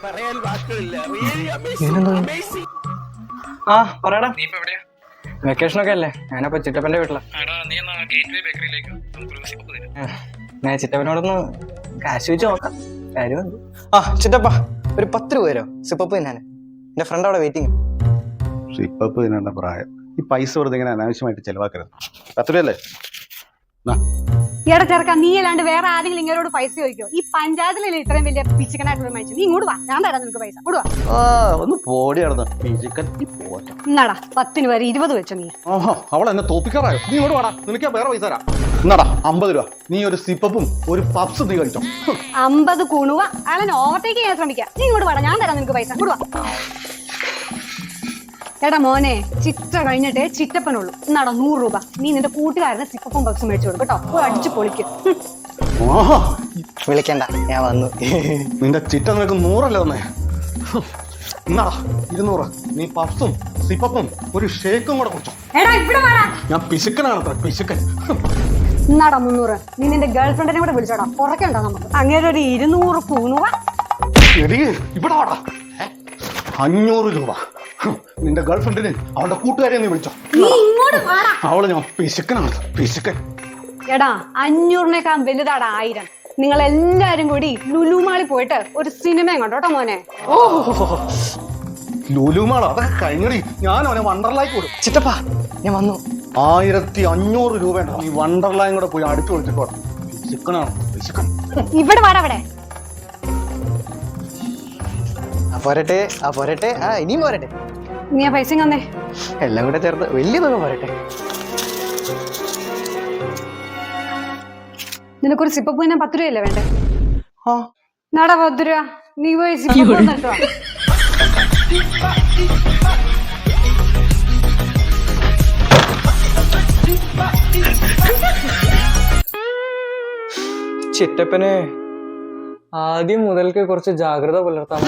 പറയാൻ വാക്കുകളില്ല. ആ പറയടാ. വെക്കേഷൻ ഒക്കെ അല്ലേ, ഞാനപ്പോ ചിറ്റപ്പന്റെ വീട്ടിലാ. ഞാൻ ചിറ്റപ്പനോടൊന്ന് കാശ് വെച്ച് നോക്കാം. കാര്യം ആ ചിറ്റപ്പ ഒരു 10 രൂപ തരോ സിപ്പപ്പ് തിന്നാന്. എന്റെ ഫ്രണ്ട് അവിടെ വെയിറ്റിംഗ്. സിപ്പപ്പ് തിന്നേണ്ട പ്രായം. ഈ പൈസ വെറുതെ ഇങ്ങനെ അനാവശ്യമായിട്ട് ചെലവാക്കരുത്. 10 രൂപയല്ലേ? ഈടെ ചെറുക്കാൻ നീ അല്ലാണ്ട് വേറെ ആരെങ്കിലും ഇങ്ങനോട് പൈസ ചോദിക്കോ? ഈ പഞ്ചായത്തിലല്ലേ ഇത്രയും വലിയ പിച്ചിക്കനായിട്ടുള്ള മനുഷ്യൻ. നീ ഇങ്ങോട്ട് വാ, ഞാൻ തരാം നിനക്ക് പൈസ. ഒന്ന് പോടി നടന്ന് എന്നാടാ 10 വരെ 20 വെച്ചോ നീ. ഓഹോ, അവൾ എന്നെ തോപ്പിക്കാറായോ? നീ ഇങ്ങോട്ട് വാടാ, നിനക്ക് വേറെ പൈസ തരാം. എന്നാടാ 50 രൂപ. നീ ഒരു സിപ്പപ്പും ഒരു പപ്സും നീ കഴിച്ചോ. 50 കുണുവ അയാളെ ഓവർടേക്ക് ചെയ്യാൻ ശ്രമിക്കാം. നീ ഇങ്ങോട്ട് വാടാ, ഞാൻ തരാം നിനക്ക് പൈസ. ഇങ്ങോട്ട് വാ. എടാ മോനെ, ചിറ്റ കഴിഞ്ഞിട്ടേ ചിറ്റപ്പനുള്ളൂ. എന്നാടാ 100 രൂപ. നീ നിന്റെ കൂട്ടുകാരനെ സിപ്പപ്പും പപ്സും മേടിച്ചു കൊടുക്കും കേട്ടോ. അടിച്ചു പൊളിക്കും. വിളിക്കണ്ട, ഞാൻ വന്നു. നിന്റെ ചിറ്റ നിനക്ക് 100 അല്ലേ തന്നെ? എന്നാടാ 200. നീ പപ്സും സിപ്പപ്പും ഒരു ഷേക്കും കൂടെ കുടിച്ചോ. ഞാൻ പിശുക്കനാണ്, പിശുക്കൻ. എന്നാടാ 300. നീ നിന്റെ ഗേൾഫ്രണ്ടിനെ കൂടെ വിളിച്ചോടാ. കുറയ്ക്കണ്ടോ നമുക്ക്? അങ്ങനെ ഒരു 200 കുണുവ. ഇവിടെ വാടാ. 500 രൂപ. നിന്റെ ഗേൾഫ്രണ്ടിനെ അവളുടെ കൂട്ടുകാരെ നീ വിളിച്ചോ. അവള് ഞാൻ പിശുക്കനാണ്, പിശുക്കൻ. എടാ 500-നേക്കാൾ വലുതാടാ 1000. നിങ്ങൾ എല്ലാരും കൂടി ലുലുമാളിൽ പോയിട്ട് ഒരു സിനിമയും കണ്ടോട്ടോ മോനെ. ലുലുമാളോ? അതൊക്കെ കഴിഞ്ഞടി. ഞാൻ അവനെ വണ്ടർലായ്ക്ക് കൊടുക്കും. ചിറ്റപ്പ ഞാൻ വന്നു. 1500 രൂപ. നീ വണ്ടർലായും കൂടെ പോയി അടിച്ചു വിളിച്ചിട്ടോ. പിശുക്കനാണ്, പിശുക്കൻ. ഇവിടെ വാടാ. അവിടെ പോരട്ടെ, പോരട്ടെ. ഇനിയും പോരട്ടെ. നീ ആ പൈസ തന്നേ. എല്ലാം കൂടെ ചേർത്ത് വലിയ തുക പോരട്ടെ. നിനക്കൊരു സിപ്പപ്പ് തന്നെ 10 രൂപയല്ലേ വേണ്ടേ? നാടാ 10 രൂപ. നീ പോയി സിപ്പപ്പ് തന്നിട്ടോ. ചിറ്റപ്പനെ ആദ്യം മുതൽക്ക് കുറച്ച് ജാഗ്രത പുലർത്താം.